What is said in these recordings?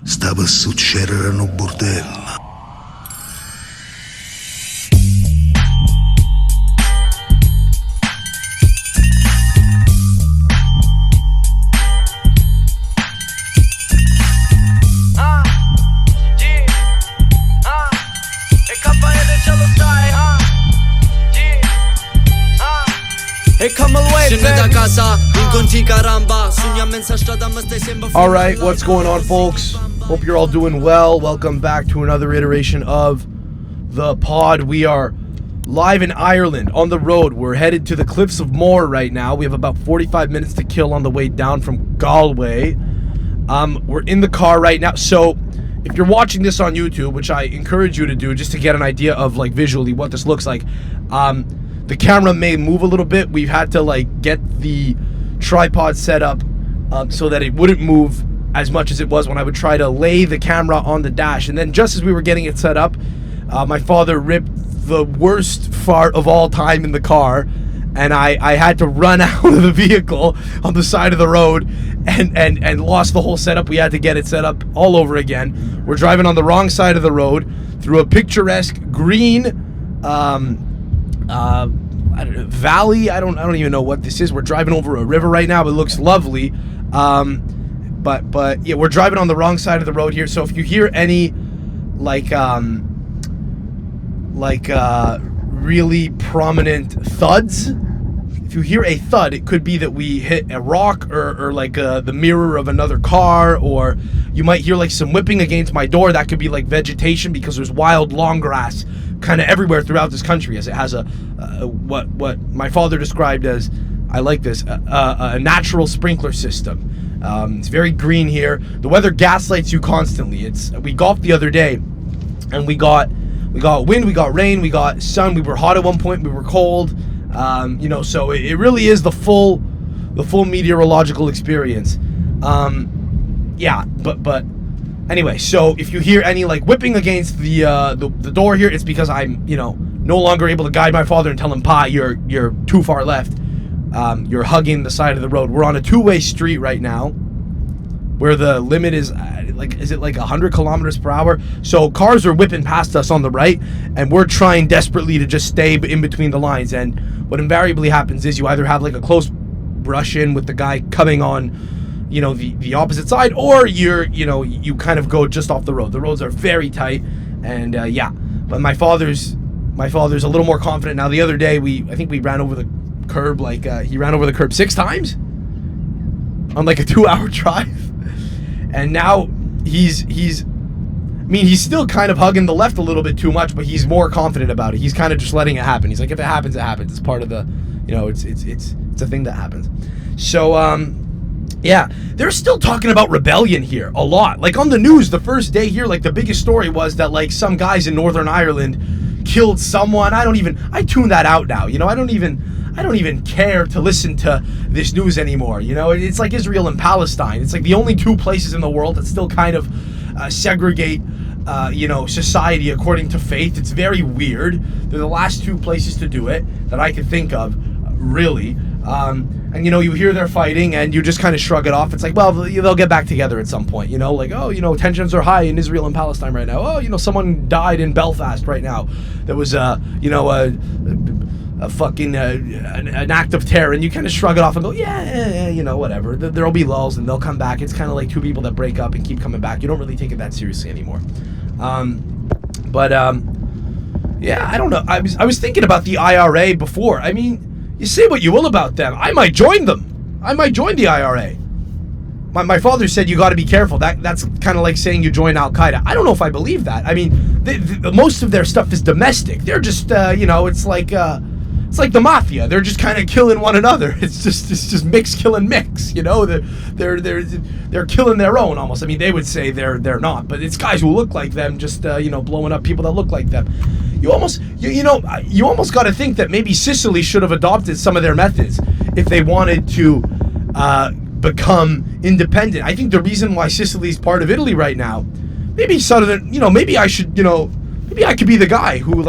Stava a succedere no bordello. All right, what's going on, folks? Hope you're all doing well. Welcome back to another iteration of the pod. We are live in Ireland on the road. We're headed to the Cliffs of Moher right now. We have about 45 minutes to kill on the way down from Galway. We're in the car right now. So if you're watching this on YouTube, which I encourage you to do just to get an idea of like visually what this looks like, the camera may move a little bit. We've had to like get the tripod set up so that it wouldn't move as much as it was when I would try to lay the camera on the dash. And then just as we were getting it set up, my father ripped the worst fart of all time in the car, and I had to run out of the vehicle on the side of the road and lost the whole setup. We had to get it set up all over again. We're driving on the wrong side of the road through a picturesque green valley. I don't even know what this is. We're driving over a river right now. It looks lovely. But yeah, we're driving on the wrong side of the road here. So if you hear any really prominent thuds, if you hear a thud, it could be that we hit a rock or like the mirror of another car, or you might hear like some whipping against my door. That could be like vegetation, because there's wild long grass kind of everywhere throughout this country, as it has what my father described as, I like this, a natural sprinkler system. It's very green here. The weather gaslights you constantly. We golfed the other day, and we got wind, we got rain, we got sun. We were hot at one point, we were cold. So it really is the full meteorological experience. But anyway, so if you hear any like whipping against the door here, it's because I'm no longer able to guide my father and tell him, "Pa, you're too far left. You're hugging the side of the road." We're on a two-way street right now, where the limit is is it like 100 kilometers per hour? So cars are whipping past us on the right, and we're trying desperately to just stay in between the lines. And what invariably happens is you either have like a close brush in with the guy coming on, the opposite side, or you kind of go just off the road. The roads are very tight, and but my father's a little more confident now. The other day I think we ran over the curb, he ran over the curb 6 times on like a 2-hour drive, and now he's still kind of hugging the left a little bit too much, but he's more confident about it. He's kind of just letting it happen. He's like, if it happens, it happens. It's part of the, it's a thing that happens. So they're still talking about rebellion here a lot. Like on the news the first day here, like the biggest story was that like some guys in Northern Ireland killed someone. I tune that out now. I don't even care to listen to this news anymore. It's like Israel and Palestine. It's like the only 2 places in the world that still kind of segregate, society according to faith. It's very weird. They're the last 2 places to do it that I can think of, really. And you hear they're fighting, and you just kind of shrug it off. It's like, well, they'll get back together at some point. Tensions are high in Israel and Palestine right now. Oh, someone died in Belfast right now. There was an act of terror, and you kind of shrug it off and go, whatever. There'll be lulls, and they'll come back. It's kind of like 2 people that break up and keep coming back. You don't really take it that seriously anymore. I don't know. I was thinking about the IRA before. I mean, you say what you will about them. I might join them. I might join the IRA. My father said you got to be careful. That's kind of like saying you join Al Qaeda. I don't know if I believe that. I mean, most of their stuff is domestic. They're just, it's like the mafia. They're just kind of killing one another. It's just mix killing mix. They're killing their own almost. I mean, they would say they're not, but it's guys who look like them, just blowing up people that look like them. You almost got to think that maybe Sicily should have adopted some of their methods if they wanted to become independent. I think the reason why Sicily's part of Italy right now, maybe southern, maybe I should, maybe I could be the guy who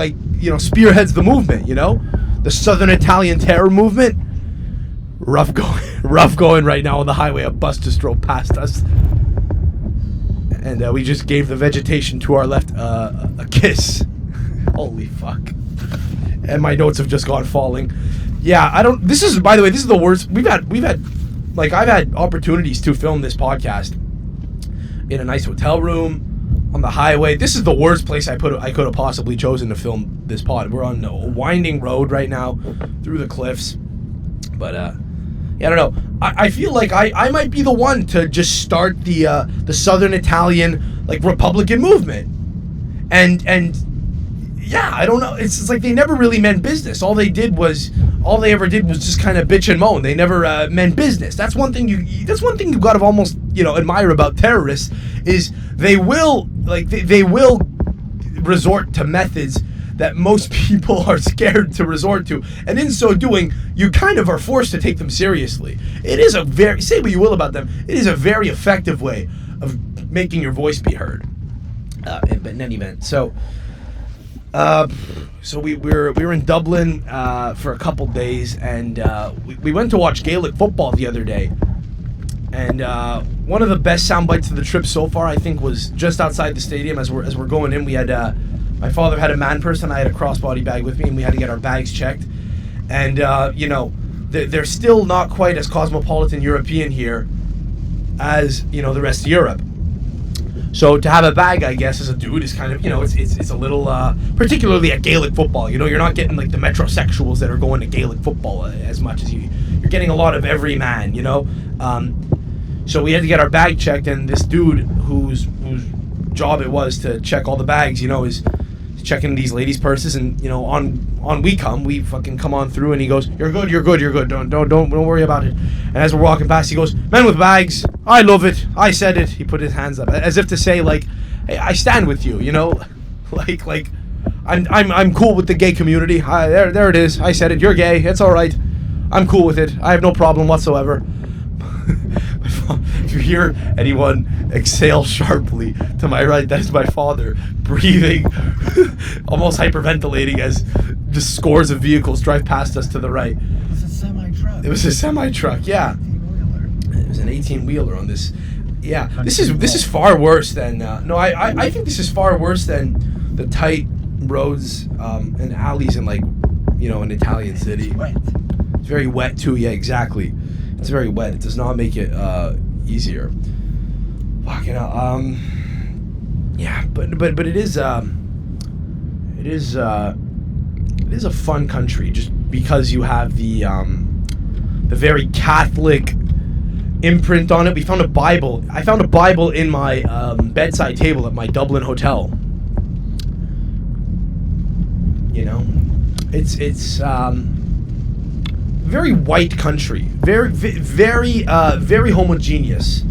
spearheads the movement, the Southern Italian terror movement. Rough going right now on the highway. A bus just drove past us. And we just gave the vegetation to our left a kiss. Holy fuck. And my notes have just gone falling. Yeah, this is, by the way, this is the worst. I've had opportunities to film this podcast in a nice hotel room, on the highway. This is the worst place I could have possibly chosen to film this pod. We're on a winding road right now through the cliffs. But yeah, I don't know. I feel like I might be the one to just start the Southern Italian like Republican movement. And yeah, I don't know. It's like they never really meant business. All they ever did was just kind of bitch and moan. They never meant business. That's one thing you've got to almost, admire about terrorists is they will resort to methods that most people are scared to resort to, and in so doing, you kind of are forced to take them seriously. It is say what you will about them, it is a very effective way of making your voice be heard. But in any event, so we were in Dublin for a couple days, and we went to watch Gaelic football the other day. And one of the best sound bites of the trip so far, I think, was just outside the stadium. As we're going in, we had my father had a man purse and I had a crossbody bag with me, and we had to get our bags checked. And they're still not quite as cosmopolitan European here as the rest of Europe. So to have a bag, I guess, as a dude is kind of, it's a little, particularly at Gaelic football. You're not getting like the metrosexuals that are going to Gaelic football as much as you're getting a lot of every man, So we had to get our bag checked, and this dude whose job it was to check all the bags, is checking these ladies' purses, and we fucking come on through, and he goes, You're good. Don't worry about it. And as we're walking past, he goes, Men with bags, I love it. I said it. He put his hands up as if to say, like, hey, I stand with you, like I'm cool with the gay community. There it is. I said it. You're gay. It's all right. I'm cool with it. I have no problem whatsoever. If you hear anyone exhale sharply to my right, that is my father breathing, almost hyperventilating as just scores of vehicles drive past us to the right. It was a semi-truck. It was a semi-truck, yeah. It was an 18-wheeler on this. Yeah, this is far worse than... I think this is far worse than the tight roads and alleys in, an Italian city. It's wet. It's very wet, too. Yeah, exactly. It's very wet. It does not make it easier. Fucking hell. Yeah, but it is a fun country just because you have the very Catholic imprint on it. We found a Bible. I found a Bible in my bedside table at my Dublin hotel. It's very white country, very homogeneous.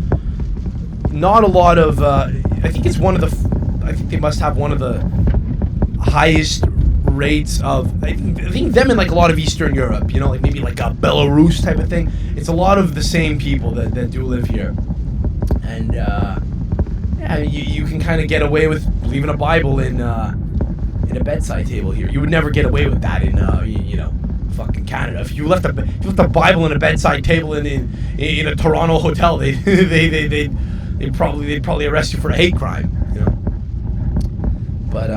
Not a lot of. I think it's I think they must have one of the highest rates of. I think them in a lot of Eastern Europe. Maybe a Belarus type of thing. It's a lot of the same people that do live here, and you can kind of get away with leaving a Bible in a bedside table here. You would never get away with that in fucking Canada. If you left a Bible in a bedside table in a Toronto hotel, they'd probably arrest you for a hate crime. But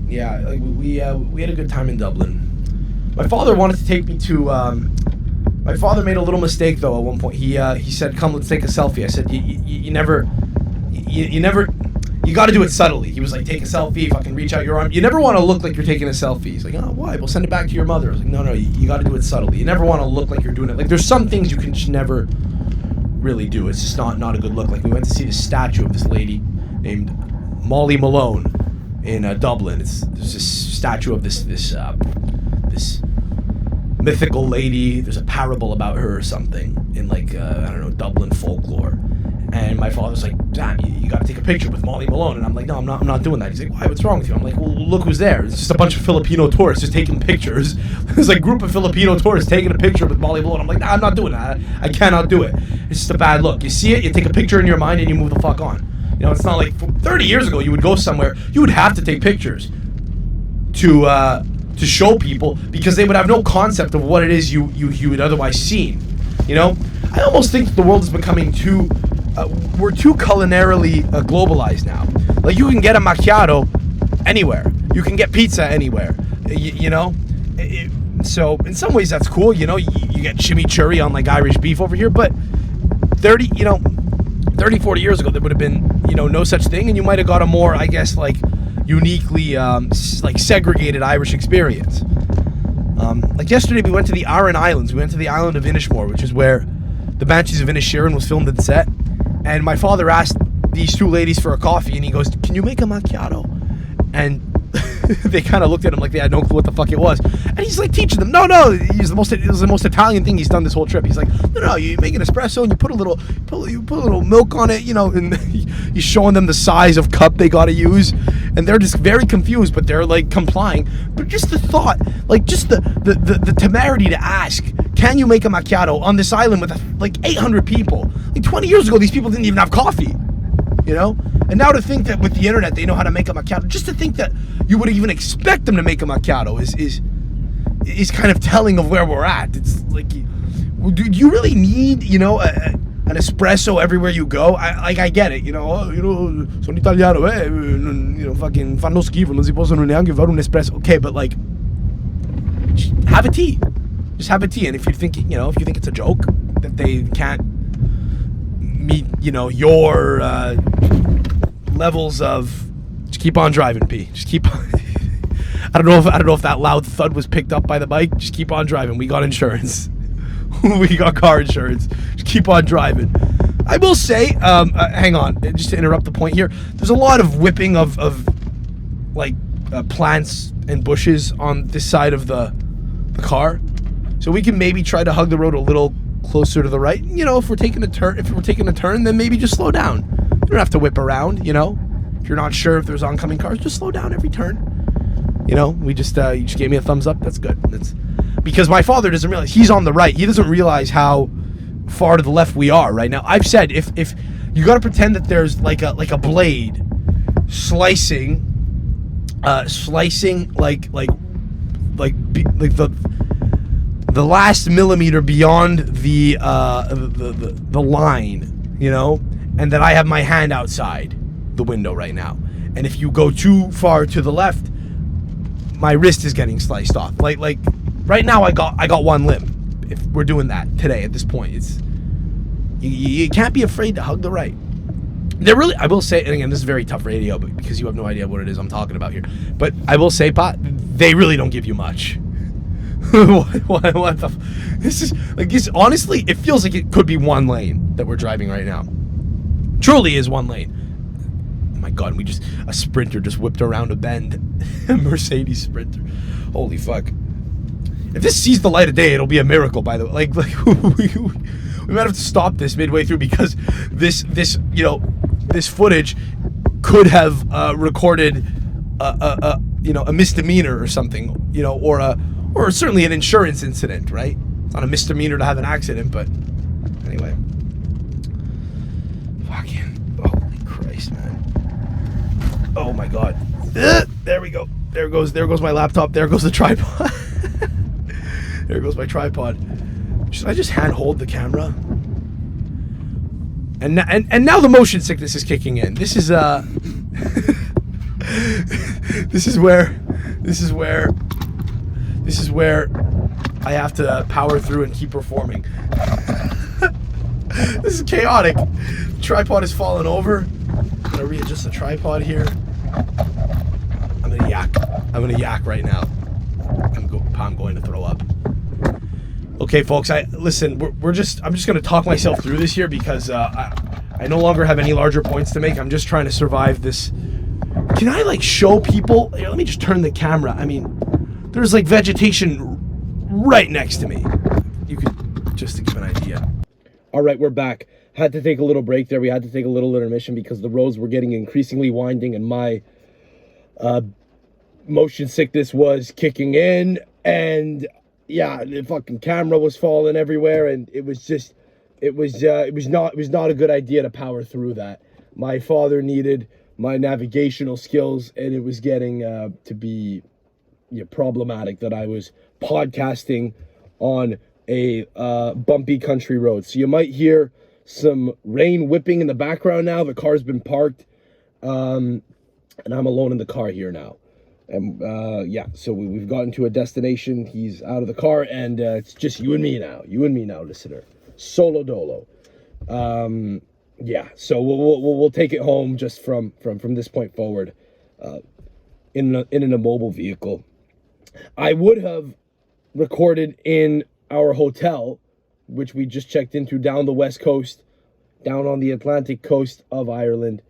yeah, we had a good time in Dublin. My father wanted to take me to. My father made a little mistake though. At one point, he said, "Come, let's take a selfie." I said, "You never. You got to do it subtly." He was like, "Take a selfie, fucking reach out your arm. You never want to look like you're taking a selfie." He's like, "Oh, why? We'll send it back to your mother." I was like, "No, you got to do it subtly. You never want to look like you're doing it. There's some things you can just never really do. It's just not a good look." We went to see this statue of this lady named Molly Malone in Dublin. There's this statue of this mythical lady. There's a parable about her or something in Dublin folklore. And my father's like, "Damn, you got to take a picture with Molly Malone." And I'm like, "No, I'm not doing that." He's like, "Why? What's wrong with you?" I'm like, "Well, look who's there. It's just a bunch of Filipino tourists just taking pictures." There's a group of Filipino tourists taking a picture with Molly Malone. I'm like, "Nah, I'm not doing that. I cannot do it. It's just a bad look. You see it, you take a picture in your mind, and you move the fuck on." It's not like 30 years ago you would go somewhere, you would have to take pictures to show people because they would have no concept of what it is you would otherwise seen. I almost think that the world is becoming too we're too culinarily globalized now. Like, you can get a macchiato anywhere. You can get pizza anywhere. You know? So, in some ways, that's cool. You know, you get chimichurri on, like, Irish beef over here. But 30, 40 years ago, there would have been, no such thing. And you might have got a more, I guess, like, uniquely, like, segregated Irish experience. Like, yesterday, we went to the Aran Islands. We went to the island of Inishmore, which is where the Banshees of Inisherin was filmed at set. And my father asked these two ladies for a coffee, and he goes, "Can you make a macchiato?" And they kind of looked at him like they had no clue what the fuck it was. And he's like teaching them. No, it was the most Italian thing he's done this whole trip. He's like, no, you make an espresso and you put a little milk on it, and he's showing them the size of cup they got to use. And they're just very confused, but they're like complying. But just the thought, like just the temerity to ask, can you make a macchiato on this island with like 800 people? Like 20 years ago, these people didn't even have coffee, And now to think that with the internet, they know how to make a macchiato. Just to think that you would even expect them to make a macchiato is kind of telling of where we're at. It's like, do you really need, an espresso everywhere you go? I get it, sono italiano, fucking fanno schifo, non si possono neanche fare un espresso. Okay, but like, just have a tea. Just have a tea. And if you think, it's a joke that they can't meet, your levels of, just keep on driving, P. Just keep on. I don't know if that loud thud was picked up by the bike. Just keep on driving. We got insurance. We got car insurance. Just keep on driving. I will say, hang on, just to interrupt the point here. There's a lot of whipping of plants and bushes on this side of the car, so we can maybe try to hug the road a little closer to the right. If we're taking a turn, then maybe just slow down. You don't have to whip around. If you're not sure if there's oncoming cars, just slow down every turn. We just you just gave me a thumbs up. That's good. That's because my father doesn't realize he's on the right. He doesn't realize how far to the left we are right now. I've said if you got to pretend that there's like a blade slicing the last millimeter beyond the line, and that I have my hand outside the window right now. And if you go too far to the left, my wrist is getting sliced off. Like right now, I got one limb. If we're doing that today at this point, it's you can't be afraid to hug the right. They're really, I will say, and again, this is very tough radio, but because you have no idea what it is I'm talking about here. But I will say, Pat, they really don't give you much. what the? This is like this. Honestly, it feels like it could be one lane that we're driving right now. Truly is one lane. Oh my God, a Sprinter just whipped around a bend. A Mercedes Sprinter. Holy fuck. If this sees the light of day, it'll be a miracle, by the way. We might have to stop this midway through because this footage could have recorded a misdemeanor or something, or certainly an insurance incident, right? It's not a misdemeanor to have an accident, but anyway. Fucking, holy Christ, man. Oh my God. There we go. There goes my laptop. There goes the tripod. There goes my tripod. Should I just hand hold the camera? And now the motion sickness is kicking in. This is this is where I have to power through and keep performing. This is chaotic. The tripod is falling over. I'm gonna readjust the tripod here. I'm gonna yak right now. I'm going to throw up. Okay, folks. Listen. I'm just gonna talk myself through this here because I no longer have any larger points to make. I'm just trying to survive this. Can I show people? Here, let me just turn the camera. I mean, there's vegetation right next to me. You could just to give an idea. All right, we're back. Had to take a little break there. We had to take a little intermission because the roads were getting increasingly winding and my motion sickness was kicking in, and yeah, the fucking camera was falling everywhere, and it was not a good idea to power through that. My father needed my navigational skills, and it was getting to be problematic that I was podcasting on a bumpy country road. So you might hear some rain whipping in the background now. The car's been parked, and I'm alone in the car here now. And yeah, so we've gotten to a destination. He's out of the car, and it's just you and me now. You and me now, listener. Solo dolo. Yeah, so we'll take it home just from this point forward, in a mobile vehicle. I would have recorded in our hotel, which we just checked into down the west coast, down on the Atlantic coast of Ireland,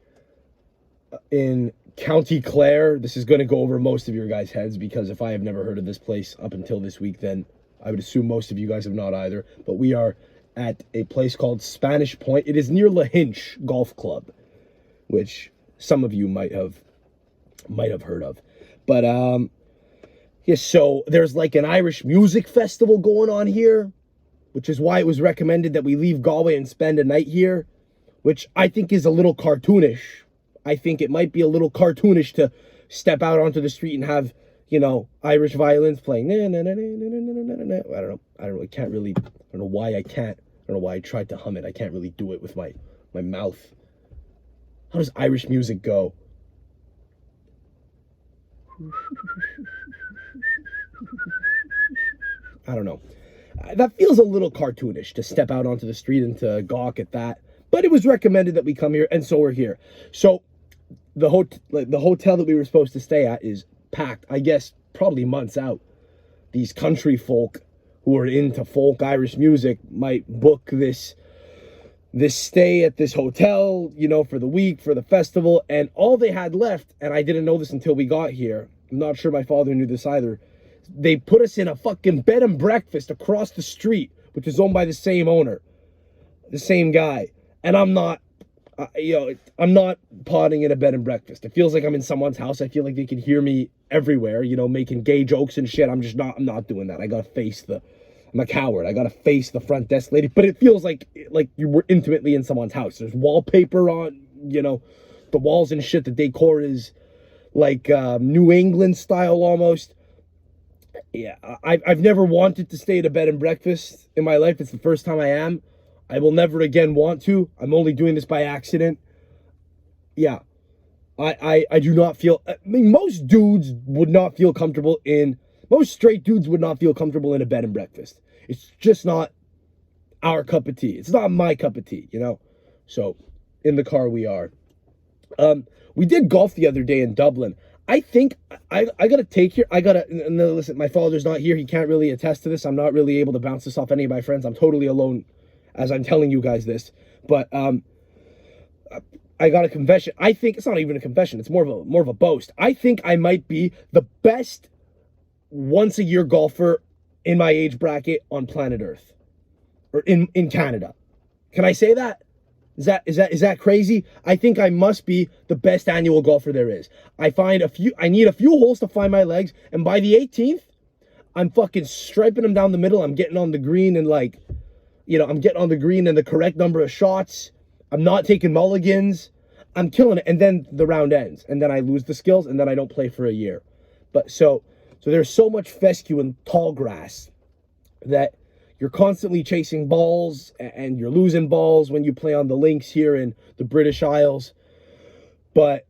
in County Clare. This is going to go over most of your guys' heads, because if I have never heard of this place up until this week, then I would assume most of you guys have not either. But we are at a place called Spanish Point. It is near Lahinch Golf Club, which some of you might have heard of. But yeah, so there's like an Irish music festival going on here, which is why it was recommended that we leave Galway and spend a night here, which I think is a little cartoonish. I think it might be a little cartoonish to step out onto the street and have, you know, Irish violins playing. I don't know. I don't know why I can't. I don't know why I tried to hum it. I can't really do it with my mouth. How does Irish music go? I don't know. That feels a little cartoonish to step out onto the street and to gawk at that. But it was recommended that we come here, and so we're here. So the hotel that we were supposed to stay at is packed, I guess, probably months out. These country folk who are into folk Irish music might book this stay at this hotel, you know, for the week, for the festival, and all they had left, and I didn't know this until we got here. I'm not sure my father knew this either. They put us in a fucking bed and breakfast across the street, which is owned by the same owner, the same guy. And I'm not, I'm not potting in a bed and breakfast. It feels like I'm in someone's house. I feel like they can hear me everywhere, you know, making gay jokes and shit. I'm not doing that. I gotta face I'm a coward. I gotta face the front desk lady. But it feels like you were intimately in someone's house. There's wallpaper on, you know, the walls and shit. The decor is like New England style almost. Yeah, I've never wanted to stay at a bed and breakfast in my life. It's the first time I am. I will never again want to. I'm only doing this by accident. Yeah, I do not feel. I mean, most dudes would not feel comfortable in. Most straight dudes would not feel comfortable in a bed and breakfast. It's just not our cup of tea. It's not my cup of tea, you know. So in the car we are. We did golf the other day in Dublin. I think I gotta take here. No, listen, my father's not here. He can't really attest to this. I'm not really able to bounce this off any of my friends. I'm totally alone as I'm telling you guys this. But I got a confession. I think it's not even a confession. It's more of a boast. I think I might be the best once a year golfer in my age bracket on planet Earth, or in Canada. Can I say that? Is that crazy? I think I must be the best annual golfer there is. I need a few holes to find my legs, and by the 18th, I'm fucking striping them down the middle. I'm getting on the green and I'm getting on the green and the correct number of shots. I'm not taking mulligans. I'm killing it, and then the round ends, and then I lose the skills, and then I don't play for a year. But so there's so much fescue and tall grass that you're constantly chasing balls, and you're losing balls when you play on the links here in the British Isles. But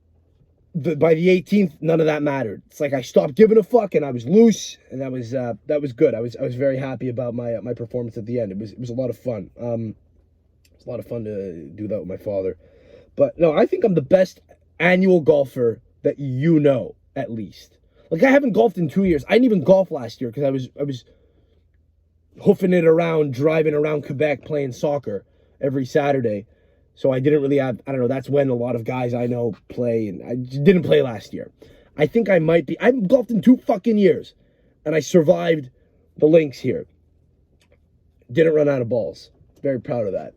by the 18th, none of that mattered. It's like I stopped giving a fuck, and I was loose, and that was good. I was very happy about my performance at the end. It was a lot of fun. It was a lot of fun to do that with my father. But no, I think I'm the best annual golfer that you know, at least. Like, I haven't golfed in 2 years. I didn't even golf last year because I was hoofing it around, driving around Quebec, playing soccer every Saturday. So I didn't really have, I don't know, that's when a lot of guys I know play, and I just didn't play last year. I think I might be, I haven't golfed in 2 fucking years, and I survived the links here. Didn't run out of balls. Very proud of that.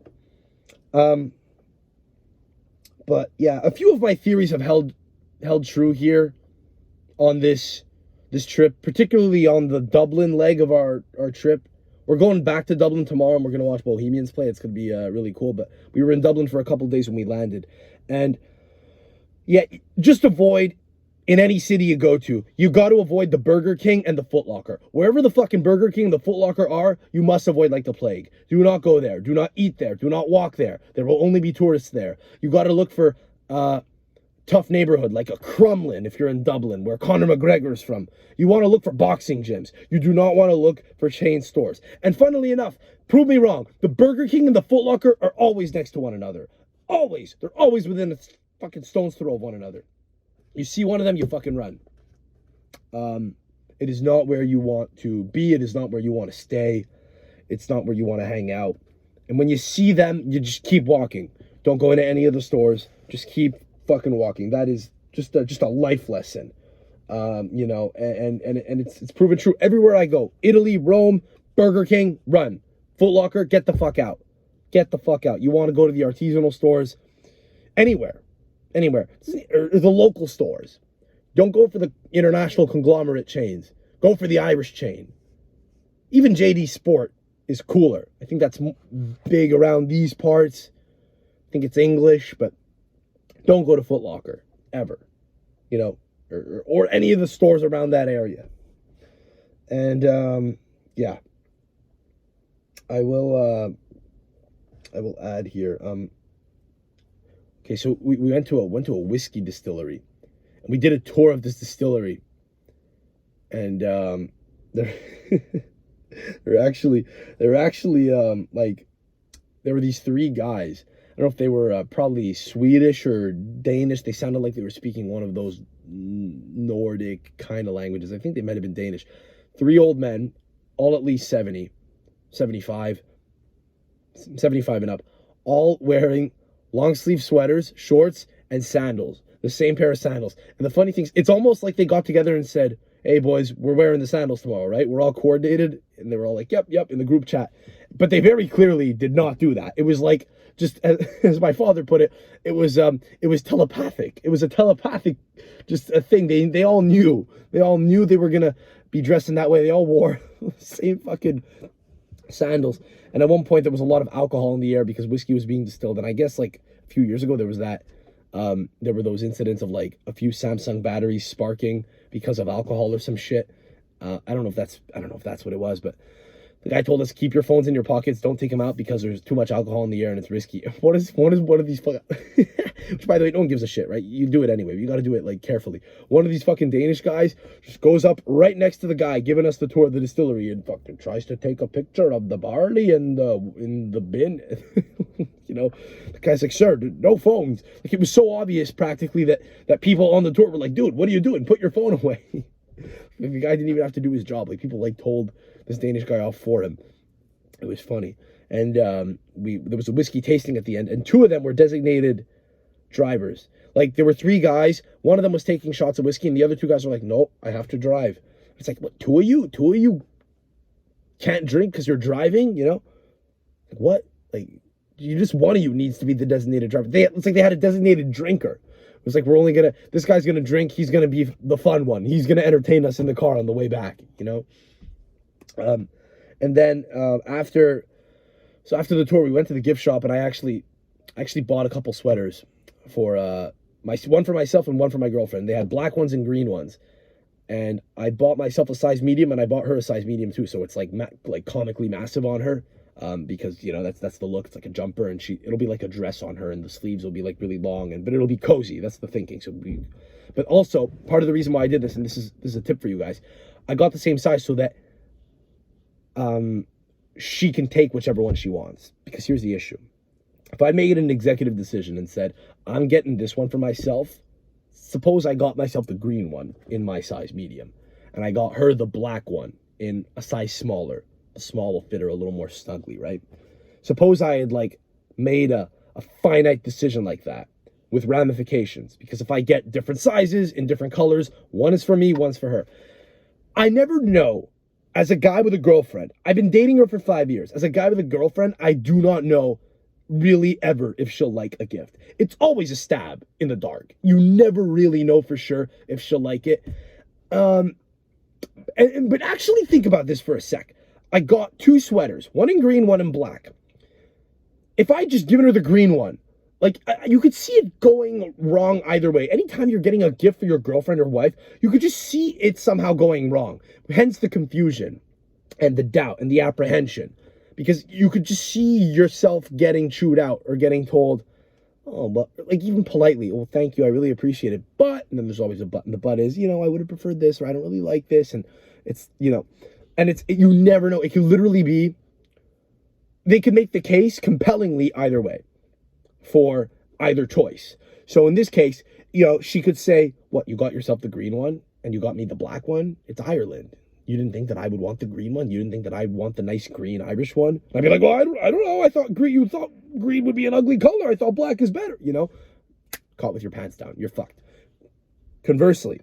But yeah, a few of my theories have held true here on this trip, particularly on the Dublin leg of our trip. We're going back to Dublin tomorrow, and we're going to watch Bohemians play. It's going to be really cool. But we were in Dublin for a couple of days when we landed. And yeah, just avoid in any city you go to, you got to avoid the Burger King and the Foot Locker. Wherever the fucking Burger King and the Foot Locker are, you must avoid like the plague. Do not go there. Do not eat there. Do not walk there. There will only be tourists there. You got to look for tough neighborhood like a Crumlin if you're in Dublin, where Conor McGregor's from. You want to look for boxing gyms. You do not want to look for chain stores. And funnily enough, prove me wrong, the Burger King and the Foot Locker are always next to one another. Always. They're always within a fucking stone's throw of one another. You see one of them, you fucking run. It is not where you want to be. It is not where you want to stay. It's not where you want to hang out. And when you see them, you just keep walking. Don't go into any of the stores. Just keep fucking walking. That is just a life lesson. You know, and it's proven true everywhere I go. Italy, Rome, Burger King, run. Foot Locker, get the fuck out. Get the fuck out. You want to go to the artisanal stores, anywhere, or the local stores. Don't go for the international conglomerate chains. Go for the Irish chain. Even JD Sport is cooler. I think that's big around these parts. I think it's English, but don't go to Foot Locker ever, you know, or any of the stores around that area. And yeah, I will add here. Okay, so we went to a whiskey distillery, and we did a tour of this distillery, and there were these three guys. I don't know if they were probably Swedish or Danish. They sounded like they were speaking one of those Nordic kind of languages. I think they might have been Danish. Three old men, all at least 70, 75 and up, all wearing long sleeve sweaters, shorts, and sandals. The same pair of sandals. And the funny thing is, it's almost like they got together and said, hey boys, we're wearing the sandals tomorrow, right? We're all coordinated. And they were all like, yep, in the group chat. But they very clearly did not do that. It was like, just as my father put it, it was telepathic. It was a telepathic, just a thing. They all knew. They all knew they were gonna be dressed in that way. They all wore the same fucking sandals. And at one point there was a lot of alcohol in the air because whiskey was being distilled. And I guess like a few years ago there was that. There were those incidents of like a few Samsung batteries sparking because of alcohol or some shit. I don't know if that's what it was, but the guy told us, keep your phones in your pockets, don't take them out because there's too much alcohol in the air and it's risky. What is one of these which by the way, no one gives a shit, right? You do it anyway. You got to do it like carefully. One of these fucking Danish guys just goes up right next to the guy giving us the tour of the distillery and fucking tries to take a picture of the barley and in the bin. You know, the guy's like, sir, no phones. Like, it was so obvious practically that people on the tour were like, dude, what are you doing? Put your phone away. The guy didn't even have to do his job. Like, people like told this Danish guy off for him. It was funny. And there was a whiskey tasting at the end, and two of them were designated drivers. Like, there were three guys. One of them was taking shots of whiskey, and the other two guys were like, nope, I have to drive. It's like, what, two of you can't drink because you're driving, you know? Like, what? Like, you just, one of you needs to be the designated driver. It's like they had a designated drinker. It was like, this guy's gonna drink, he's gonna be the fun one. He's gonna entertain us in the car on the way back, you know? And then after the tour, we went to the gift shop, and I actually bought a couple sweaters for one for myself and one for my girlfriend. They had black ones and green ones, and I bought myself a size medium, and I bought her a size medium too. So it's like comically massive on her, because you know that's the look. It's like a jumper, and it'll be like a dress on her, and the sleeves will be like really long, but it'll be cozy. That's the thinking. But also part of the reason why I did this, and this is a tip for you guys, I got the same size so that she can take whichever one she wants. Because here's the issue. If I made an executive decision and said, I'm getting this one for myself, suppose I got myself the green one in my size medium, and I got her the black one in a size smaller. The small will fit her a little more snugly, right? Suppose I had made a finite decision like that with ramifications, because if I get different sizes in different colors, one is for me, one's for her. I never know. As a guy with a girlfriend, I've been dating her for 5 years. As a guy with a girlfriend, I do not know really ever if she'll like a gift. It's always a stab in the dark. You never really know for sure if she'll like it. But actually think about this for a sec. I got two sweaters, one in green, one in black. If I just given her the green one, Like, you could see it going wrong either way. Anytime you're getting a gift for your girlfriend or wife, you could just see it somehow going wrong. Hence the confusion and the doubt and the apprehension. Because you could just see yourself getting chewed out or getting told, oh, but like even politely, well, thank you, I really appreciate it. But, and then there's always a but, and the but is, I would have preferred this, or I don't really like this. And it's, and you never know. It can literally be, they can make the case compellingly either way for either choice. So in this case, she could say, what, you got yourself the green one and you got me the black one? It's Ireland. You didn't think that I would want the green one? You didn't think that I'd want the nice green Irish one? And I'd be like, well, I don't know. You thought green would be an ugly color. I thought black is better, Caught with your pants down. You're fucked. Conversely,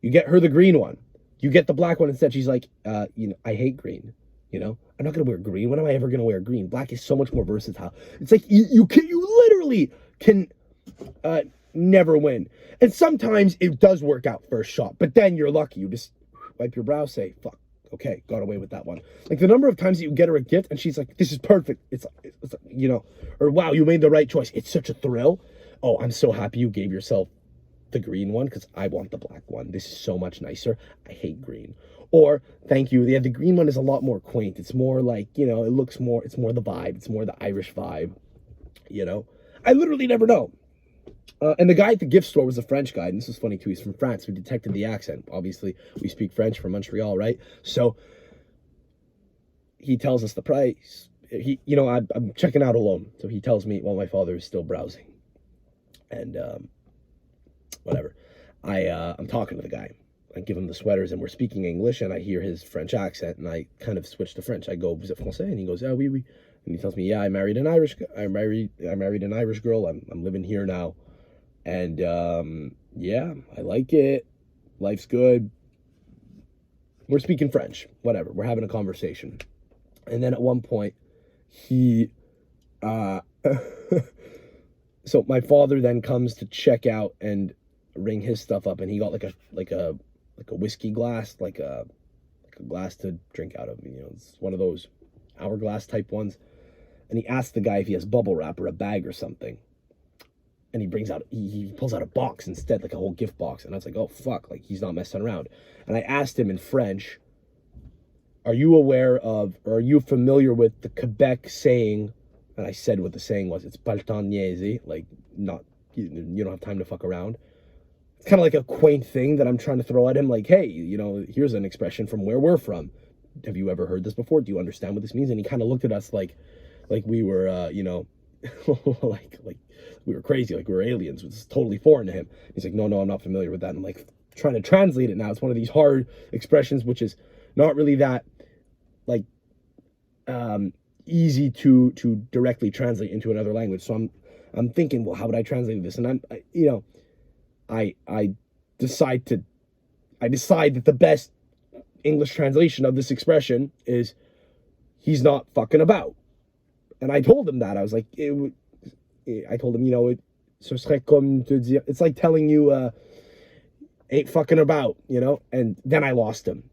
you get her the green one. You get the black one instead. She's like, I hate green. I'm not going to wear green. When am I ever going to wear green? Black is so much more versatile. It's like you literally can never win. And sometimes it does work out first shot, but then you're lucky. You just wipe your brow, say, fuck, okay, got away with that one. Like the number of times that you get her a gift and she's like, this is perfect. It's or wow, you made the right choice. It's such a thrill. Oh, I'm so happy you gave yourself the green one because I want the black one. This is so much nicer. I hate green. Or, thank you, the green one is a lot more quaint. It's more like, it looks more, it's more the vibe. It's more the Irish vibe, I literally never know. And the guy at the gift store was a French guy, and this was funny too. He's from France. We detected the accent. Obviously, we speak French from Montreal, right? So, he tells us the price. I'm checking out alone. So he tells me while my father is still browsing. And, whatever. I'm talking to the guy. I give him the sweaters and we're speaking English and I hear his French accent and I kind of switch to French. I go, "Vous êtes français?" And he goes, "Ah, oui, oui." And he tells me, "Yeah, I married an Irish girl. I'm living here now. And yeah, I like it. Life's good." We're speaking French, whatever. We're having a conversation. And then at one point, he so my father then comes to check out and ring his stuff up, and he got like a whiskey glass, like a glass to drink out of. It's one of those hourglass type ones. And he asked the guy if he has bubble wrap or a bag or something. And he pulls out a box instead, like a whole gift box. And I was like, oh fuck, like he's not messing around. And I asked him in French, are you familiar with the Quebec saying? And I said what the saying was. It's pas le temps de niaiser, like you don't have time to fuck around. It's kind of like a quaint thing that I'm trying to throw at him, like, hey, here's an expression from where we're from. Have you ever heard this before? Do you understand what this means? And he kind of looked at us like we were, like we were crazy, like we were aliens. It was totally foreign to him. He's like, no, I'm not familiar with that. And I'm like trying to translate it now. It's one of these hard expressions, which is not really that like easy to directly translate into another language. So I'm thinking, well, how would I translate this? And I decide that the best English translation of this expression is he's not fucking about. And I told him that. I was like, I told him, ce serait comme te dire, it's like telling you, ain't fucking about, and then I lost him.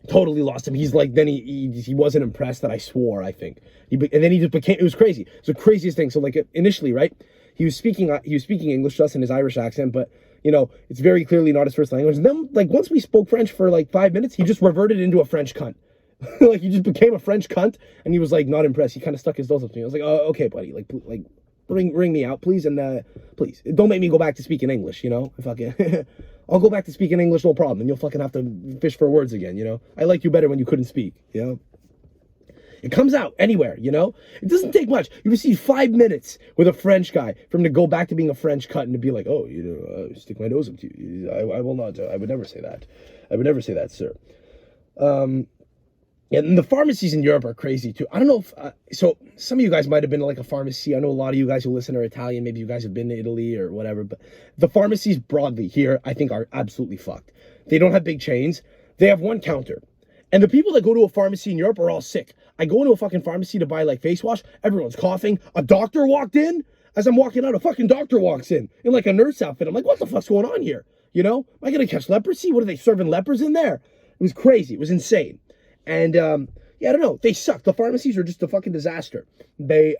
Totally lost him. He's like, then he wasn't impressed that I swore, I think. And then he just became, it was crazy. It's the craziest thing. So like initially, right, he was speaking English to us in his Irish accent, but it's very clearly not his first language. And then like once we spoke French for like 5 minutes, he just reverted into a French cunt. Like he just became a French cunt, and he was like not impressed. He kind of stuck his nose up to me. I was like, oh, okay, buddy, like ring me out, please, and please don't make me go back to speaking English. If I can, I'll go back to speaking English, no problem, and you'll fucking have to fish for words again. I like you better when you couldn't speak. It comes out anywhere. It doesn't take much. You receive 5 minutes with a French guy for him to go back to being a French cunt and to be like, oh, stick my nose up to you. I will not. I would never say that. I would never say that, sir. And the pharmacies in Europe are crazy too. I don't know if, so some of you guys might have been to like a pharmacy. I know a lot of you guys who listen are Italian. Maybe you guys have been to Italy or whatever, but the pharmacies broadly here, I think, are absolutely fucked. They don't have big chains. They have one counter. And the people that go to a pharmacy in Europe are all sick. I go into a fucking pharmacy to buy like face wash. Everyone's coughing. A doctor walked in. As I'm walking out, a fucking doctor walks in like a nurse outfit. I'm like, what the fuck's going on here? Am I going to catch leprosy? What are they serving lepers in there? It was crazy. It was insane. And, yeah, I don't know. They suck. The pharmacies are just a fucking disaster. They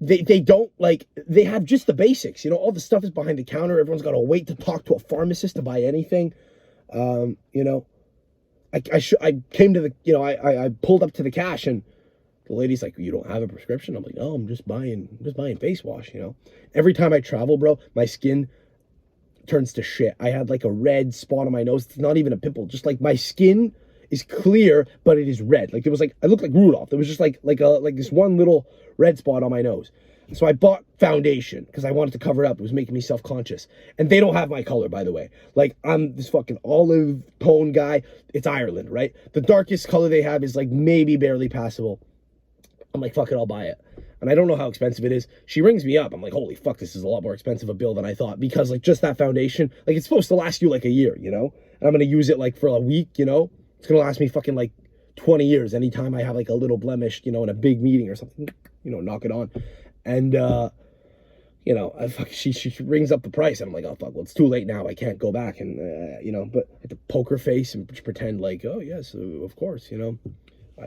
they don't, like, they have just the basics, you know, all the stuff is behind the counter. Everyone's got to wait to talk to a pharmacist to buy anything. You know, I came to the, you know, I pulled up to the cash, and the lady's like, you don't have a prescription? I'm like, no, I'm just buying face wash, you know. Every time I travel, bro, my skin turns to shit. I had like a red spot on my nose. It's not even a pimple, just like my skin is clear, but it is red. Like, it was like, I looked like Rudolph. There was just like this one little red spot on my nose. So I bought foundation because I wanted to cover it up. It was making me self-conscious. And they don't have my color, by the way. Like, I'm this fucking olive tone guy. It's Ireland, right? The darkest color they have is like maybe barely passable. I'm like, fuck it, I'll buy it. And I don't know how expensive it is. She rings me up. I'm like, holy fuck, this is a lot more expensive a bill than I thought. Because like just that foundation, like it's supposed to last you like a year, you know? And I'm going to use it like for a week, you know? It's going to last me fucking like 20 years. Anytime I have like a little blemish, you know, in a big meeting or something, you know, knock it on. And, you know, she rings up the price, and I'm like, oh, fuck, well, it's too late now. I can't go back. And, you know, but I had to poker face and pretend like, oh, yes, of course, you know.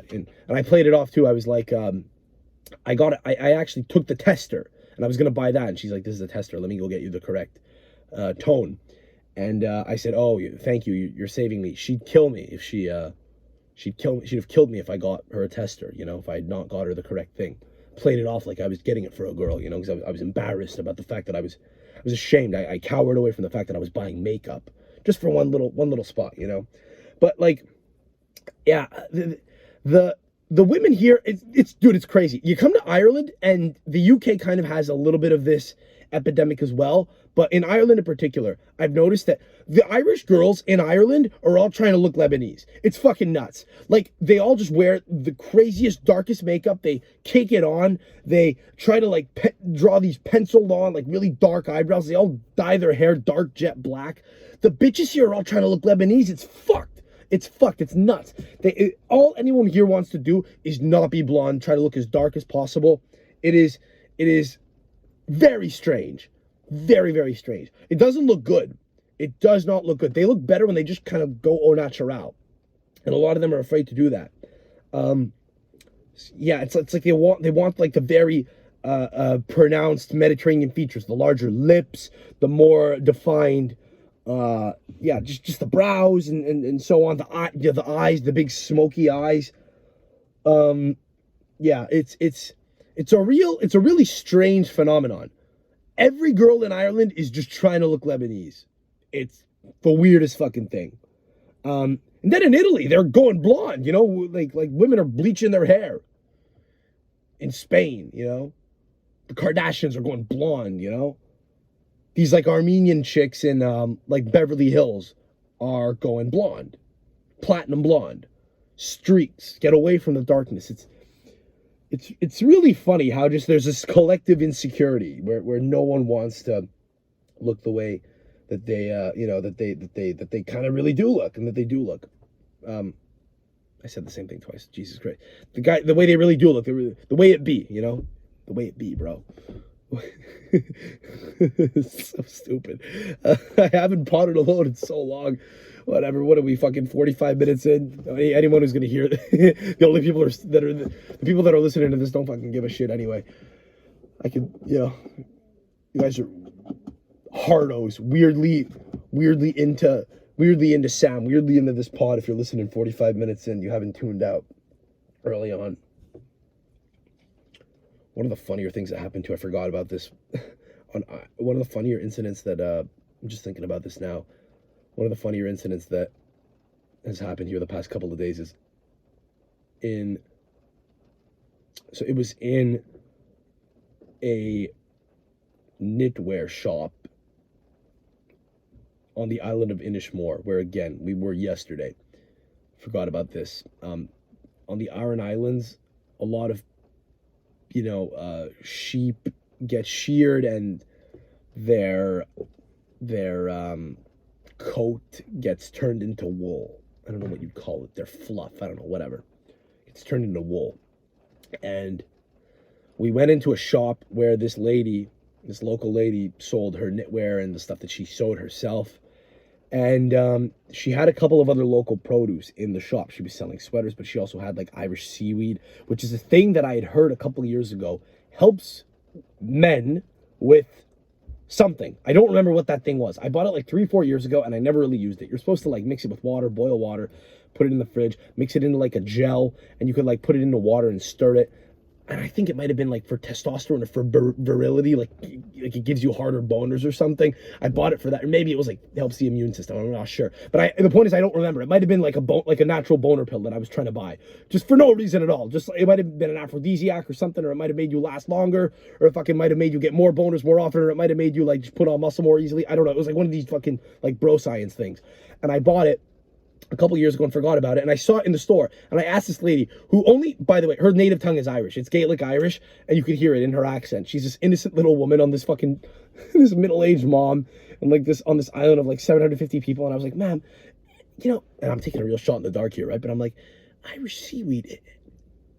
And I played it off, too. I was like, I actually took the tester, and I was going to buy that. And she's like, this is a tester. Let me go get you the correct tone. And I said, oh, thank you. You're saving me. She'd kill me if she'd have killed me if I got her a tester, you know, if I had not got her the correct thing. Played it off like I was getting it for a girl, you know, because I was embarrassed about the fact that I was ashamed. I cowered away from the fact that I was buying makeup just for one little spot, you know. But like, yeah, the women here, dude, it's crazy. You come to Ireland, and the UK kind of has a little bit of this epidemic as well. But in Ireland in particular, I've noticed that the Irish girls in Ireland are all trying to look Lebanese. It's fucking nuts. Like, they all just wear the craziest, darkest makeup. They cake it on. They try to, like, draw these penciled on, like, really dark eyebrows. They all dye their hair dark jet black. The bitches here are all trying to look Lebanese. It's fucked. It's fucked. It's nuts. All anyone here wants to do is not be blonde, try to look as dark as possible. It is very strange. Very, very strange. It doesn't look good. It does not look good. They look better when they just kind of go au natural. And a lot of them are afraid to do that. Yeah, it's like they want like the very pronounced Mediterranean features, the larger lips, the more defined, yeah, just the brows and so on. The eyes, the big smoky eyes. Yeah, it's a really strange phenomenon. Every girl in Ireland is just trying to look Lebanese. It's the weirdest fucking thing. And then in Italy, they're going blonde, you know, like women are bleaching their hair. In Spain, you know, the Kardashians are going blonde, you know. These like Armenian chicks in like Beverly Hills are going blonde, platinum blonde, streaks. Get away from the darkness. It's really funny how just there's this collective insecurity where no one wants to look the way that they you know, that they kind of really do look, and that they do look. I said the same thing twice. Jesus Christ. The way they really do look, the way it be, you know, the way it be, bro. It's so stupid. I haven't potted alone in so long. Whatever. What are we, fucking 45 minutes in? Anyone who's gonna hear it, the only people the people that are listening to this don't fucking give a shit anyway. I could, you know, you guys are hardos, weirdly into Sam, weirdly into this pod. If you're listening 45 minutes in, you haven't tuned out early on. One of the funnier things that happened I forgot about this. One of the funnier incidents that I'm just thinking about this now. One of the funnier incidents that has happened here the past couple of days is it was in a knitwear shop on the island of Inishmore, where again we were yesterday. Forgot about this. On the Aran Islands, a lot of, you know, sheep get sheared, and their coat gets turned into wool. I don't know what you'd call it. Their fluff. I don't know, whatever. It's turned into wool. And we went into a shop where this local lady sold her knitwear and the stuff that she sewed herself. And she had a couple of other local produce in the shop. She was selling sweaters, but she also had like Irish seaweed, which is a thing that I had heard a couple of years ago helps men with something. I don't remember what that thing was. I bought it like 3-4 years ago and I never really used it. You're supposed to like mix it with water, boil water, put it in the fridge, mix it into like a gel, and you could like put it into water and stir it. And I think it might have been like for testosterone or for virility, like it gives you harder boners or something. I bought it for that, or maybe it was like helps the immune system. I'm not sure, but the point is I don't remember. It might have been like a natural boner pill that I was trying to buy, just for no reason at all. Just it might have been an aphrodisiac or something, or it might have made you last longer, or it fucking might have made you get more boners more often, or it might have made you like just put on muscle more easily. I don't know. It was like one of these fucking like bro science things, and I bought it a couple years ago and forgot about it, and I saw it in the store, and I asked this lady, who only, by the way, her native tongue is Irish. It's Gaelic Irish, and you could hear it in her accent. She's this innocent little woman on this fucking this middle-aged mom, and like this on this island of like 750 people, and I was like, ma'am, you know, and I'm taking a real shot in the dark here, right? But I'm like, Irish seaweed,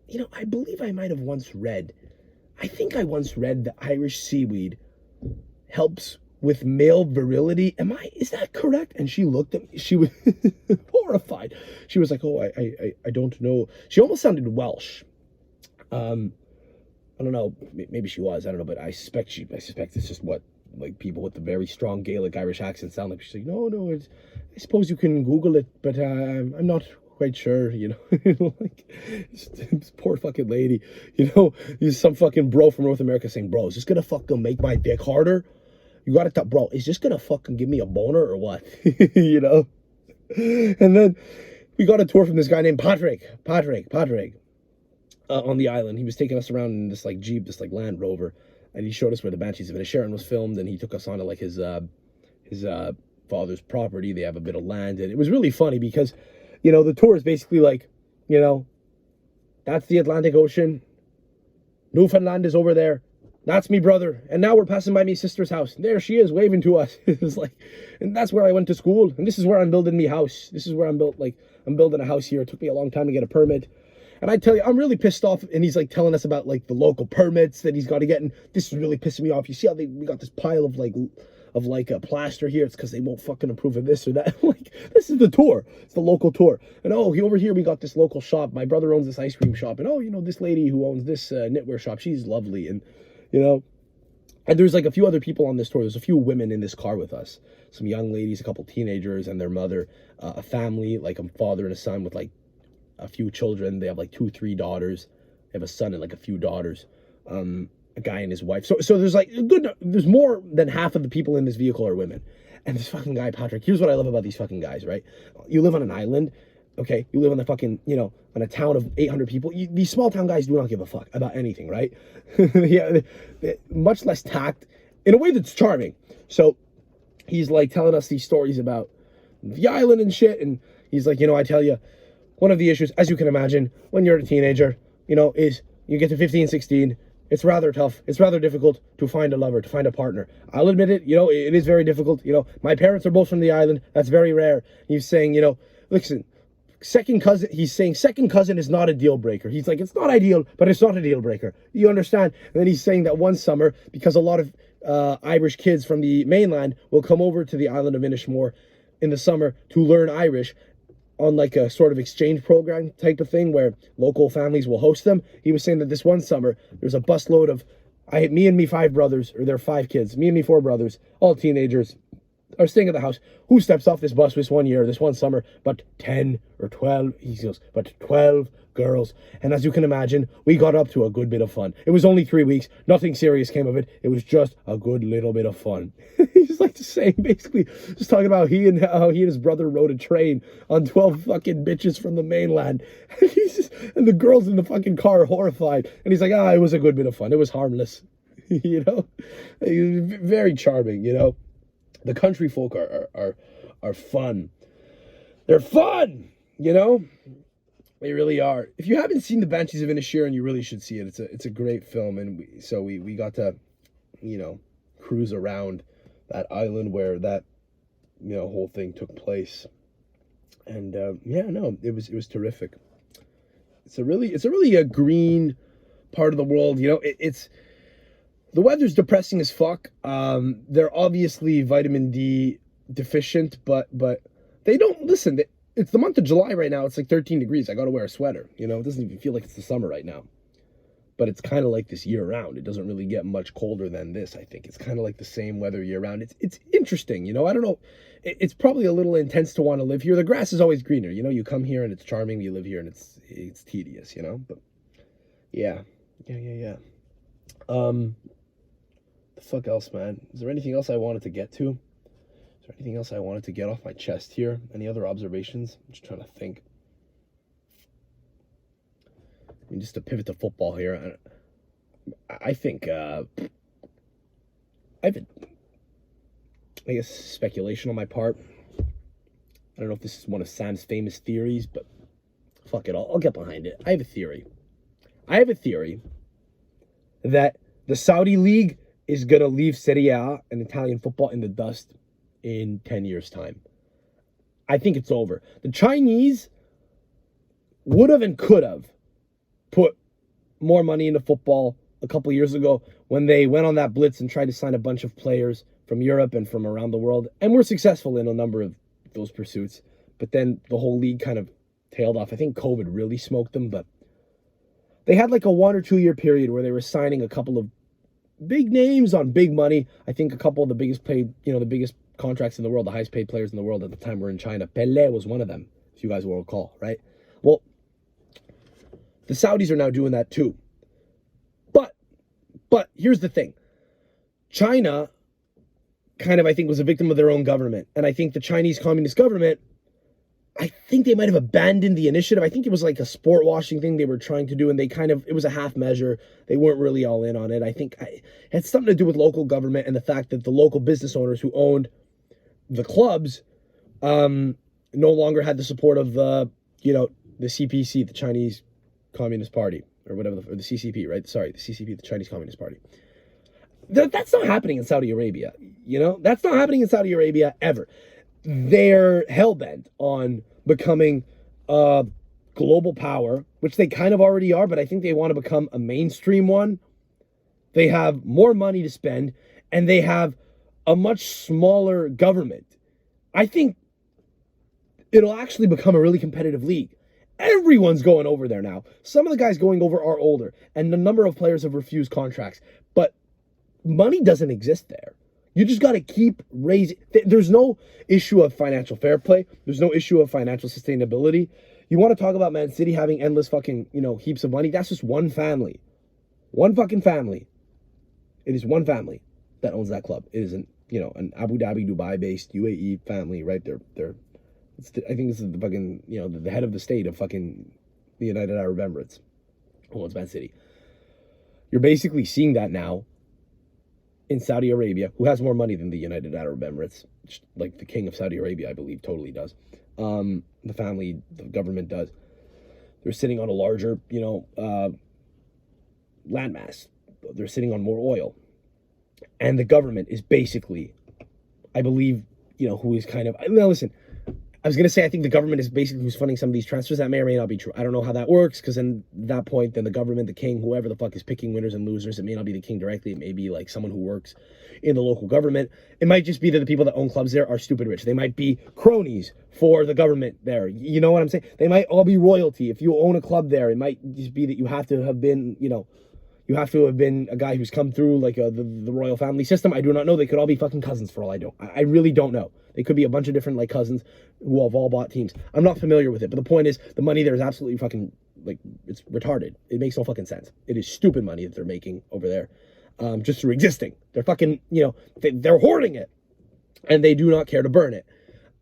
you know, I believe I might have once read, I think I once read that Irish seaweed helps with male virility. Is that correct? And she looked at me, she was horrified. She was like, oh, I don't know. She almost sounded Welsh. I don't know, maybe she was, I don't know, but I suspect it's just what like people with the very strong Gaelic Irish accent sound like. She's like, no, I suppose you can Google it, but I'm not quite sure, you know. Like this poor fucking lady, you know, there's some fucking bro from North America saying, bro, is this gonna fucking make my dick harder? You gotta tell, bro, is this gonna fucking give me a boner or what? You know? And then we got a tour from this guy named Patrick, on the island. He was taking us around in this like Jeep, this like Land Rover, and he showed us where the Banshees of Inisherin was filmed, and he took us onto like his father's property. They have a bit of land, and it was really funny because, you know, the tour is basically like, you know, that's the Atlantic Ocean. Newfoundland is over there. That's me brother. And now we're passing by me sister's house. There she is waving to us. It's like, and that's where I went to school. And this is where I'm building me house. This is where I'm building a house here. It took me a long time to get a permit. And I tell you, I'm really pissed off. And he's like telling us about like the local permits that he's got to get. And this is really pissing me off. You see how we got this pile of a plaster here? It's because they won't fucking approve of this or that. Like, this is the tour. It's the local tour. And over here we got this local shop. My brother owns this ice cream shop. And you know, this lady who owns this knitwear shop, she's lovely. And you know, and there's like a few other people on this tour. There's a few women in this car with us. Some young ladies, a couple teenagers and their mother, a family, like a father and a son with like a few children. They have like 2-3 daughters. They have a son and like a few daughters. A guy and his wife. So there's like there's more than half of the people in this vehicle are women. And this fucking guy, Patrick, here's what I love about these fucking guys, right? You live on an island. Okay, you live in the fucking, you know, in a town of 800 people. These small town guys do not give a fuck about anything, right? Yeah, much less tact in a way that's charming. So he's like telling us these stories about the island and shit. And he's like, you know, I tell you, one of the issues, as you can imagine, when you're a teenager, you know, is you get to 15, 16. It's rather tough. It's rather difficult to find a lover, to find a partner. I'll admit it, you know, it is very difficult. You know, my parents are both from the island. That's very rare. He's saying, you know, listen, second cousin is not a deal breaker. He's like, it's not ideal, but it's not a deal breaker. You understand? And then he's saying that one summer, because a lot of Irish kids from the mainland will come over to the island of Inishmore in the summer to learn Irish on like a sort of exchange program type of thing where local families will host them. He was saying that this one summer, there's a busload of me and me 5 brothers, or there are 5 kids, me and me 4 brothers, all teenagers, are staying at the house. Who steps off this bus this one summer, but 10 or 12, he goes, but 12 girls. And as you can imagine, we got up to a good bit of fun. It was only 3 weeks. Nothing serious came of it. It was just a good little bit of fun. He's like saying, basically, just talking about how he and his brother rode a train on 12 fucking bitches from the mainland. And the girls in the fucking car are horrified. And he's like, it was a good bit of fun. It was harmless. You know? Very charming, you know? The country folk are fun. They're fun, you know? They really are. If you haven't seen The Banshees of Inisherin, you really should see it. It's a great film, and we got to, you know, cruise around that island where that, you know, whole thing took place. And it was terrific. It's a really green part of the world, you know. It's the weather's depressing as fuck. They're obviously vitamin D deficient, but they don't listen. It's the month of July right now. It's like 13 degrees. I got to wear a sweater. You know, it doesn't even feel like it's the summer right now. but it's kind of like this year round. It doesn't really get much colder than this, I think. It's kind of like the same weather year round. It's interesting, you know. I don't know. It's probably a little intense to want to live here. The grass is always greener, you know. You come here and it's charming. You live here and it's tedious, you know. But yeah. The fuck else, man? Is there anything else I wanted to get to? Is there anything else I wanted to get off my chest here? Any other observations? I'm just trying to think. I mean, just to pivot to football here, I think I guess speculation on my part. I don't know if this is one of Sam's famous theories, but fuck it, I'll get behind it. I have a theory that the Saudi League is going to leave Serie A and Italian football in the dust in 10 years' time. I think it's over. The Chinese would have and could have put more money into football a couple years ago when they went on that blitz and tried to sign a bunch of players from Europe and from around the world, and were successful in a number of those pursuits. But then the whole league kind of tailed off. I think COVID really smoked them, but they had like a 1 or 2 year period where they were signing a couple of big names on big money. I think a couple of the biggest paid, the biggest contracts in the world, the highest paid players in the world at the time were in China. Pelé was one of them, if you guys will recall, right? Well, the Saudis are now doing that too. But here's the thing. China kind of, I think, was a victim of their own government. And I think the Chinese Communist government, I think they might have abandoned the initiative. I think it was like a sport washing thing they were trying to do, and it was a half measure. They weren't really all in on it. I think it had something to do with local government and the fact that the local business owners who owned the clubs no longer had the support of the CPC, the Chinese Communist Party, or whatever, or the CCP, right? Sorry, the CCP, the Chinese Communist Party. That's not happening in Saudi Arabia, That's not happening in Saudi Arabia ever. They're hell-bent on becoming a global power, which they kind of already are, but I think they want to become a mainstream one. They have more money to spend, and they have a much smaller government. I think it'll actually become a really competitive league. Everyone's going over there now. Some of the guys going over are older, and the number of players have refused contracts, but money doesn't exist there. You just got to keep raising. There's no issue of financial fair play. There's no issue of financial sustainability. You want to talk about Man City having endless fucking, heaps of money? That's just one family. One fucking family. It is one family that owns that club. It isn't, an Abu Dhabi, Dubai-based UAE family, right? I think this is the fucking, the head of the state of fucking the United Arab Emirates who owns Man City. You're basically seeing that now in Saudi Arabia, who has more money than the United Arab Emirates, like the king of Saudi Arabia, I believe, totally does. The family, the government does. They're sitting on a larger, landmass. They're sitting on more oil. And the government is basically, I believe, who is kind of, now listen, I was going to say, I think the government is basically who's funding some of these transfers. That may or may not be true. I don't know how that works, because in that point, then the government, the king, whoever the fuck is picking winners and losers, it may not be the king directly. It may be like someone who works in the local government. It might just be that the people that own clubs there are stupid rich. They might be cronies for the government there. You know what I'm saying? They might all be royalty. If you own a club there, it might just be that you have to have been, you have to have been a guy who's come through like the royal family system. I do not know. They could all be fucking cousins for all I know. I really don't know. They could be a bunch of different like cousins who have all bought teams. I'm not familiar with it, but the point is the money there is absolutely fucking, like, it's retarded. It makes no fucking sense. It is stupid money that they're making over there, just through existing. They're fucking, they're hoarding it, and they do not care to burn it.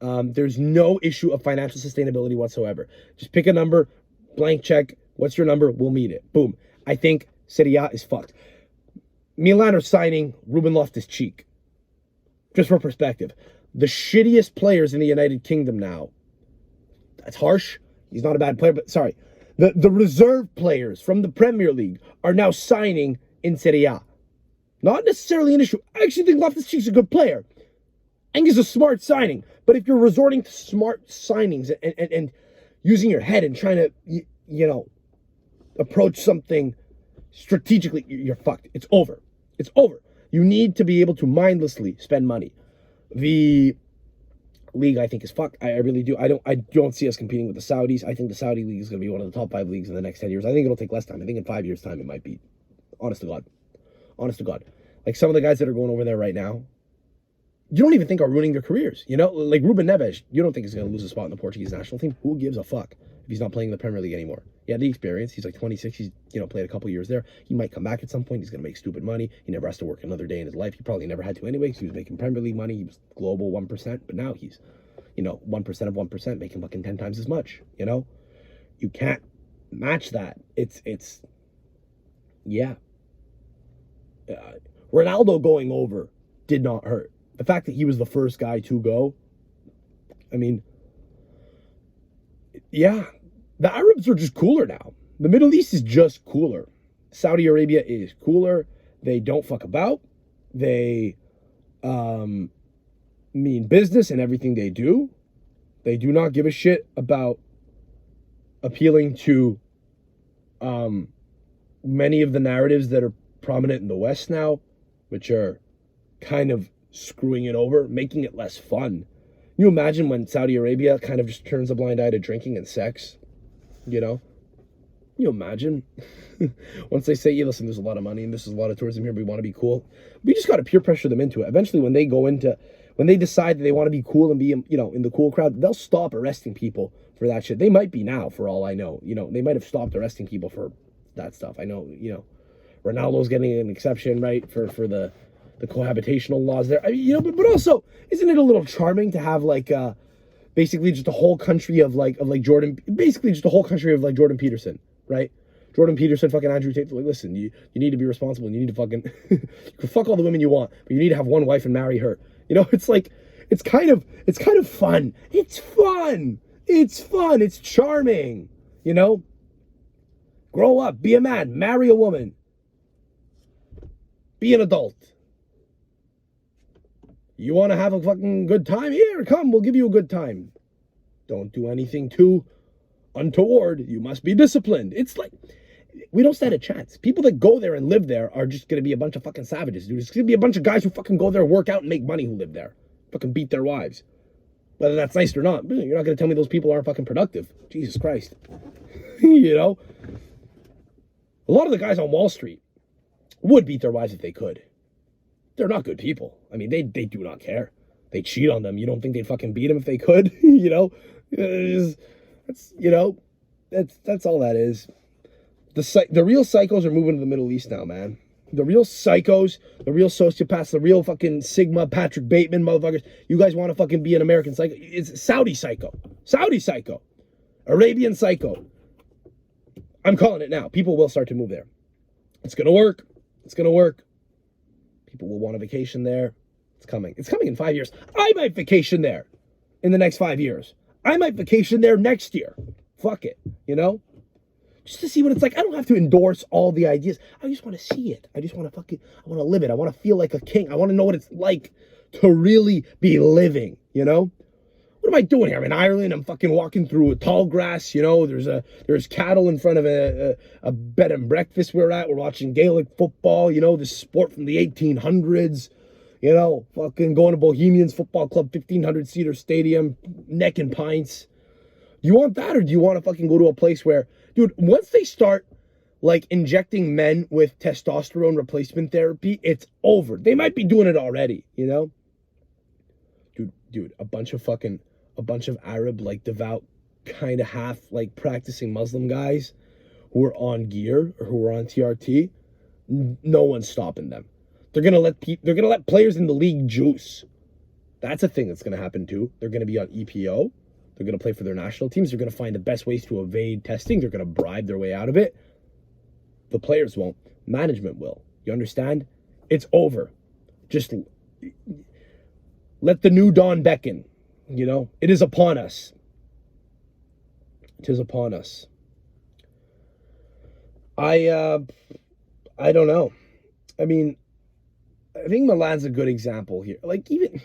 There's no issue of financial sustainability whatsoever. Just pick a number, blank check. What's your number? We'll meet it. Boom. I think Serie A is fucked. Milan are signing Ruben Loftus-Cheek. Just for perspective, the shittiest players in the United Kingdom now. That's harsh. He's not a bad player, but sorry. The reserve players from the Premier League are now signing in Serie A. Not necessarily an issue. I actually think Loftus-Cheek's a good player. I think he's a smart signing. But if you're resorting to smart signings and using your head and trying to, approach something strategically, you're fucked. It's over. It's over. You need to be able to mindlessly spend money. The league, I think, is fucked. I really do. I don't see us competing with the Saudis. I think the Saudi league is going to be one of the top 5 leagues in the next 10 years. I think it'll take less time. I think in 5 years' time it might be. Honest to God. Honest to God. Like some of the guys that are going over there right now, you don't even think are ruining their careers. You know, like Ruben Neves, you don't think he's going to lose a spot in the Portuguese national team? Who gives a fuck if he's not playing in the Premier League anymore? He had the experience. He's like 26. He's, played a couple years there. He might come back at some point. He's going to make stupid money. He never has to work another day in his life. He probably never had to anyway because he was making Premier League money. He was global 1%, but now he's, 1% of 1% making fucking 10 times as much, You can't match that. Yeah. Ronaldo going over did not hurt. The fact that he was the first guy to go, I mean, yeah, the Arabs are just cooler now. The Middle East is just cooler. Saudi Arabia is cooler. They don't fuck about. They mean business in everything they do. They do not give a shit about appealing to many of the narratives that are prominent in the West now, which are kind of screwing it over, making it less fun. Can you imagine when Saudi Arabia kind of just turns a blind eye to drinking and sex? Can you imagine? Once they say, yeah, listen, there's a lot of money and there's a lot of tourism here, we want to be cool. We just got to peer pressure them into it. Eventually, when they decide that they want to be cool and be, in the cool crowd, they'll stop arresting people for that shit. They might be now, for all I know. They might have stopped arresting people for that stuff. I know, Ronaldo's getting an exception, right, for the cohabitational laws there. I mean, but also, isn't it a little charming to have basically just a whole country of Jordan, basically just a whole country of Jordan Peterson, right? Jordan Peterson, fucking Andrew Tate, listen, you need to be responsible. You need to fucking, you can fuck all the women you want, but you need to have one wife and marry her. It's kind of fun. It's fun. It's charming. Grow up, be a man, marry a woman, be an adult. You want to have a fucking good time? Here, come, we'll give you a good time. Don't do anything too untoward. You must be disciplined. It's like, we don't stand a chance. People that go there and live there are just going to be a bunch of fucking savages, dude. It's going to be a bunch of guys who fucking go there, work out, and make money who live there. Fucking beat their wives. Whether that's nice or not. You're not going to tell me those people aren't fucking productive. Jesus Christ. A lot of the guys on Wall Street would beat their wives if they could. They're not good people. I mean, they do not care. They cheat on them. You don't think they'd fucking beat them if they could? That's all that is. The real psychos are moving to the Middle East now, man. The real psychos, the real sociopaths, the real fucking Sigma, Patrick Bateman motherfuckers. You guys want to fucking be an American psycho? It's Saudi psycho. Saudi psycho. Arabian psycho. I'm calling it now. People will start to move there. It's going to work. It's going to work. People will want a vacation there. It's coming. It's coming in 5 years. I might vacation there in the next 5 years. I might vacation there next year. Fuck it. Just to see what it's like. I don't have to endorse all the ideas. I just want to see it. I just want to I want to live it. I want to feel like a king. I want to know what it's like to really be living, What am I doing here? I'm in Ireland. I'm fucking walking through a tall grass, there's cattle in front of a bed and breakfast we're at. We're watching Gaelic football, this sport from the 1800s, fucking going to Bohemians Football Club, 1,500-seater stadium, neck and pints. Do you want that, or do you want to fucking go to a place where, dude, once they start injecting men with testosterone replacement therapy, it's over. They might be doing it already, Dude, a bunch of Arab, devout, kind of half, practicing Muslim guys who are on gear or who are on TRT, no one's stopping them. They're gonna let players in the league juice. That's a thing that's gonna happen too. They're gonna be on EPO. They're gonna play for their national teams. They're gonna find the best ways to evade testing. They're gonna bribe their way out of it. The players won't. Management will. You understand? It's over. Just let the new dawn beckon. It is upon us. It is upon us. I don't know. I mean, I think Milan's a good example here. Even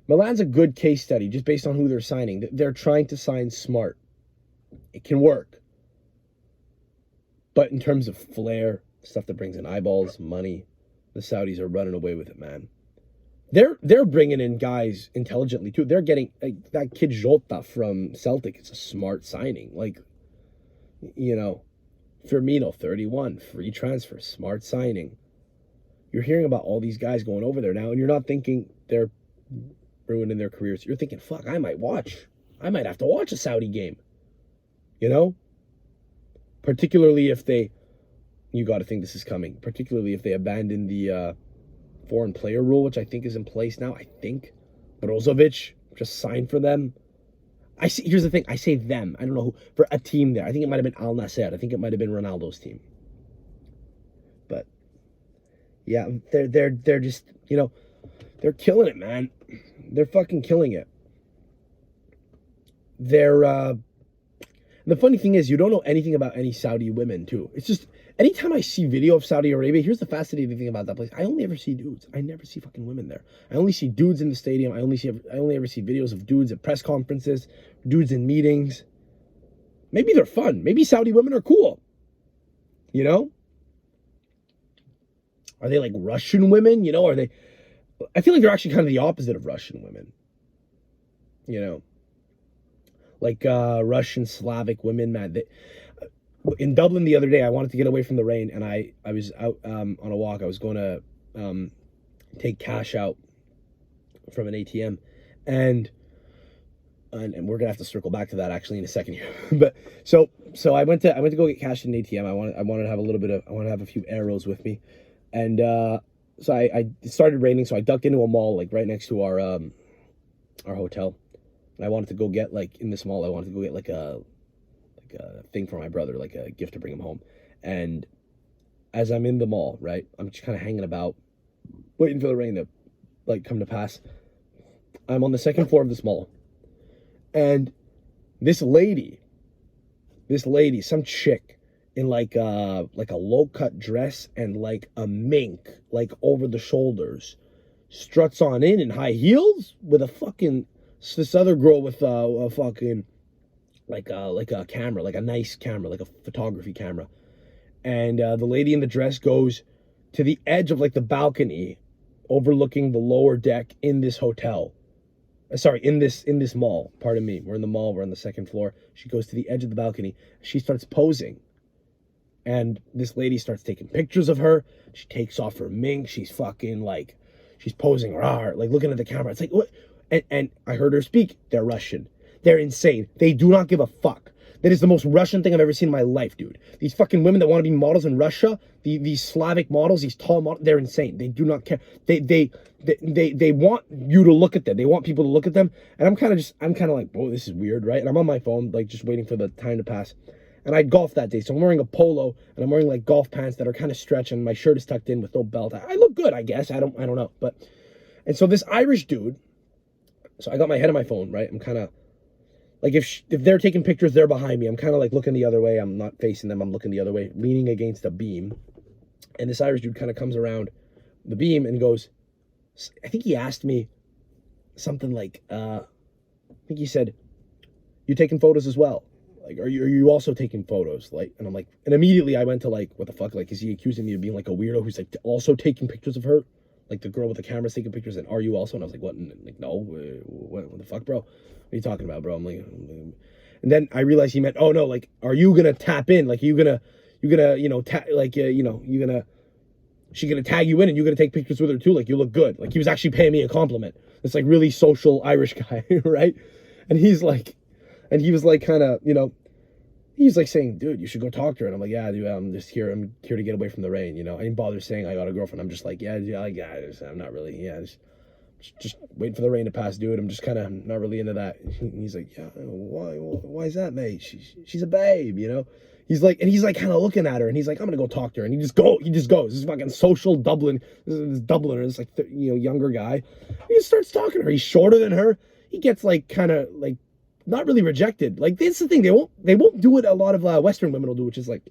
Milan's a good case study just based on who they're signing. They're trying to sign smart. It can work. But in terms of flair, stuff that brings in eyeballs, money, the Saudis are running away with it, man. they're bringing in guys intelligently too. They're getting like that kid Jota from Celtic. It's a smart signing. Like, you know, Firmino, 31, free transfer, smart signing. You're hearing about all these guys going over there now, and you're not thinking they're ruining their careers. You're thinking, fuck, I might have to watch a Saudi game. You know? Particularly if you got to think this is coming, particularly if they abandon the foreign player rule, which I think is in place now. I think Brozovic just signed for them. Here's the thing. I say them. I don't know who, for a team there. I think it might have been Al Nasser. I think it might have been Ronaldo's team. But yeah, they're just, you know, they're killing it, man. They're fucking killing it. The funny thing is, you don't know anything about any Saudi women, too. It's just, anytime I see video of Saudi Arabia, here's the fascinating thing about that place. I only ever see dudes. I never see fucking women there. I only see dudes in the stadium. I only ever see videos of dudes at press conferences, dudes in meetings. Maybe they're fun. Maybe Saudi women are cool. You know? Are they like Russian women? You know, I feel like they're actually kind of the opposite of Russian women. You know? Like Russian, Slavic women, man. In Dublin the other day, I wanted to get away from the rain, and I was out on a walk. I was going to take cash out from an ATM, and we're gonna have to circle back to that actually in a second here. But so I went to go get cash in an ATM. I wanted to have I want to have a few arrows with me, and so it started raining, so I ducked into a mall like right next to our hotel. And I wanted to go get, like, in this mall, I wanted to go get like a thing for my brother, like a gift to bring him home. And as I'm in the mall, right, I'm just kind of hanging about, waiting for the rain to, like, come to pass. I'm on the second floor of this mall. And this lady, some chick in like a low-cut dress and like a mink, like over the shoulders, struts on in high heels with a fucking... this other girl with a fucking like a camera, like a nice camera, like a photography camera, and the lady in the dress goes to the edge of like the balcony overlooking the lower deck in this hotel. In this mall. Pardon me. We're in the mall. We're on the second floor. She goes to the edge of the balcony. She starts posing, and this lady starts taking pictures of her. She takes off her mink. She's fucking like, she's posing, rawr, like looking at the camera. It's like what? And I heard her speak. They're Russian. They're insane. They do not give a fuck. That is the most Russian thing I've ever seen in my life, dude. These fucking women that want to be models in Russia, these Slavic models, these tall models, they're insane. They do not care. They want you to look at them. They want people to look at them. And I'm kind of like, whoa, this is weird, right? And I'm on my phone, like just waiting for the time to pass. And I golf that day, so I'm wearing a polo, and I'm wearing like golf pants that are kind of stretched, and my shirt is tucked in with no belt. I look good, I guess. I don't know, but and so this Irish dude. So I got my head on my phone, right? I'm kind of, like, if they're taking pictures, they're behind me. I'm kind of, like, looking the other way. I'm not facing them. I'm looking the other way, leaning against a beam. And this Irish dude kind of comes around the beam and goes, I think he asked me something like, I think he said, you taking photos as well? Like, are you also taking photos? Like, and I'm like, and immediately I went to, like, what the fuck? Like, is he accusing me of being, like, a weirdo who's, like, also taking pictures of her? Like the girl with the camera's taking pictures, and are you also? And I was like, what? And like, no, what the fuck, bro? What are you talking about, bro? I'm like, and then I realized he meant, oh no, like, are you gonna tap in? Like, you gonna, you know, she gonna tag you in, and you gonna take pictures with her too? Like, you look good. Like, he was actually paying me a compliment. It's like really social Irish guy, right? And he was like, kind of, you know, he's like saying, dude, you should go talk to her. And I'm like, yeah, dude, I'm here to get away from the rain, you know. I didn't bother saying I got a girlfriend. I'm just like, yeah, I'm not really, just waiting for the rain to pass, dude. I'm just kind of not really into that. And he's like, yeah, why is that, mate? She's a babe, you know. He's like kind of looking at her, and he's like, I'm gonna go talk to her. And he just goes. This is fucking social Dublin. This Dubliner, this like younger guy. He just starts talking to her. He's shorter than her. He gets like kind of like not really rejected. Like, that's the thing. They won't do it. A lot of Western women will do, which is like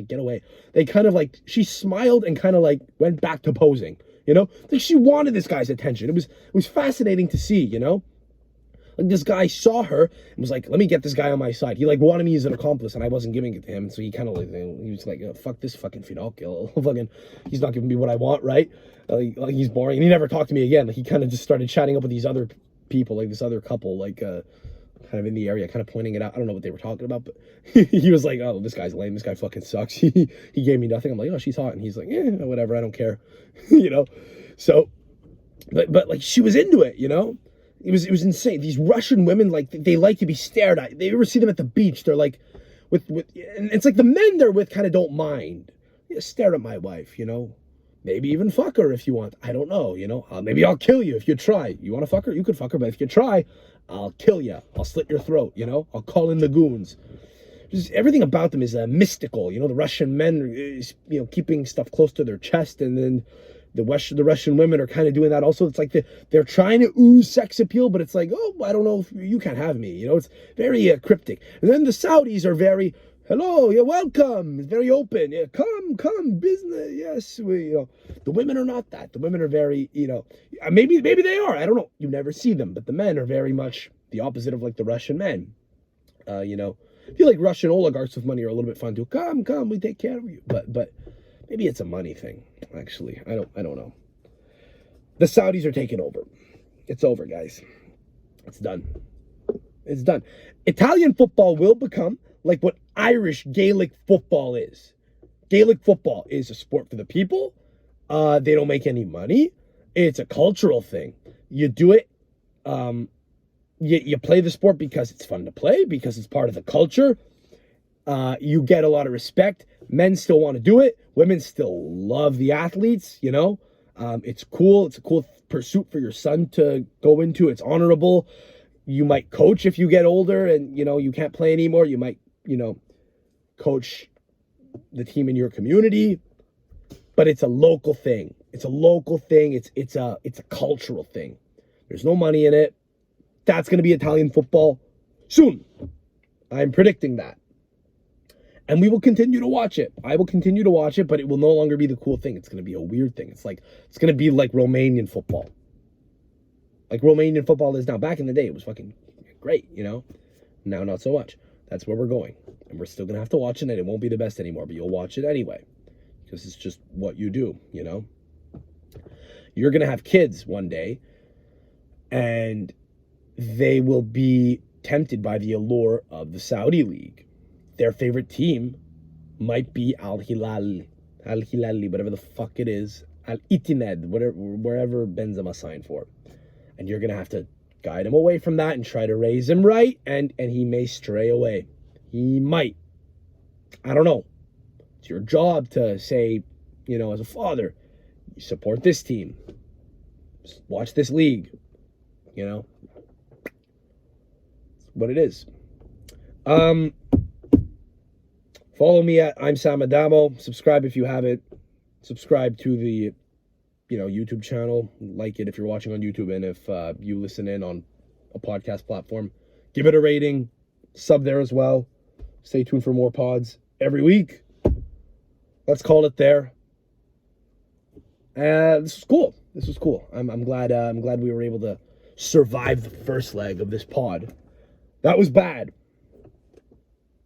get away. They kind of like, she smiled and kind of like went back to posing, you know? Like, she wanted this guy's attention. It was fascinating to see, you know? Like, this guy saw her and was like, let me get this guy on my side. He, like, wanted me as an accomplice, and I wasn't giving it to him. So he kind of, like, he was like, oh, fuck this fucking Finocchio. Fucking, he's not giving me what I want, right? Like, he's boring. And he never talked to me again. Like, he kind of just started chatting up with these other people, like this other couple, like, kind of in the area, kind of pointing it out. I don't know what they were talking about, but he was like, oh, this guy's lame. This guy fucking sucks. He gave me nothing. I'm like, oh, she's hot. And he's like, yeah, whatever. I don't care. You know? So, but like, she was into it, you know? It was insane. These Russian women, like, they like to be stared at. They ever see them at the beach? They're like, and it's like the men they're with kind of don't mind. Yeah, stare at my wife, you know? Maybe even fuck her if you want. I don't know, you know? Maybe I'll kill you if you try. You want to fuck her? You could fuck her, but if you try, I'll kill you. I'll slit your throat, you know? I'll call in the goons. Just everything about them is mystical, you know? The Russian men is, you know, keeping stuff close to their chest, and then the Russian women are kind of doing that also. It's like they're trying to ooze sex appeal, but it's like, oh, I don't know if you can't have me, you know? It's very cryptic. And then the Saudis are very, hello, you're welcome. It's very open. Yeah, come, business. Yes, you know. The women are not that. The women are very, you know, maybe they are. I don't know. You never see them, but the men are very much the opposite of like the Russian men. You know, I feel like Russian oligarchs with money are a little bit fun too. Come, we take care of you. But maybe it's a money thing. Actually, I don't know. The Saudis are taking over. It's over, guys. It's done. It's done. Italian football will become like what Irish Gaelic football is. Gaelic football is a sport for the people. They don't make any money. It's a cultural thing. You do it. You play the sport because it's fun to play, because it's part of the culture. You get a lot of respect. Men still want to do it. Women still love the athletes, you know. It's cool. It's a cool pursuit for your son to go into. It's honorable. You might coach if you get older and, you know, you can't play anymore. You might, you know, coach the team in your community. But it's a local thing. It's a local thing. It's a cultural thing. There's no money in it. That's going to be Italian football soon. I'm predicting that. And we will continue to watch it. I will continue to watch it, but it will no longer be the cool thing. It's going to be a weird thing. It's going to be like Romanian football. Like Romanian football is now. Back in the day, it was fucking great, you know? Now, not so much. That's where we're going. And we're still going to have to watch it, and it won't be the best anymore, but you'll watch it anyway. Because it's just what you do, you know? You're going to have kids one day, and they will be tempted by the allure of the Saudi League. Their favorite team might be Al-Hilal, whatever the fuck it is, Al-Itinad, wherever Benzema signed for. And you're going to have to guide him away from that and try to raise him right, and he may stray away. He might. I don't know. It's your job to say, you know, as a father, you support this team. Watch this league. You know? It's what it is. Follow me at I'm Sam Adamo. Subscribe if you haven't. Subscribe to the, you know, YouTube channel. Like it if you're watching on YouTube, and if you listen in on a podcast platform, give it a rating. Sub there as well. Stay tuned for more pods every week. Let's call it there. This was cool. I'm glad we were able to survive the first leg of this pod. That was bad.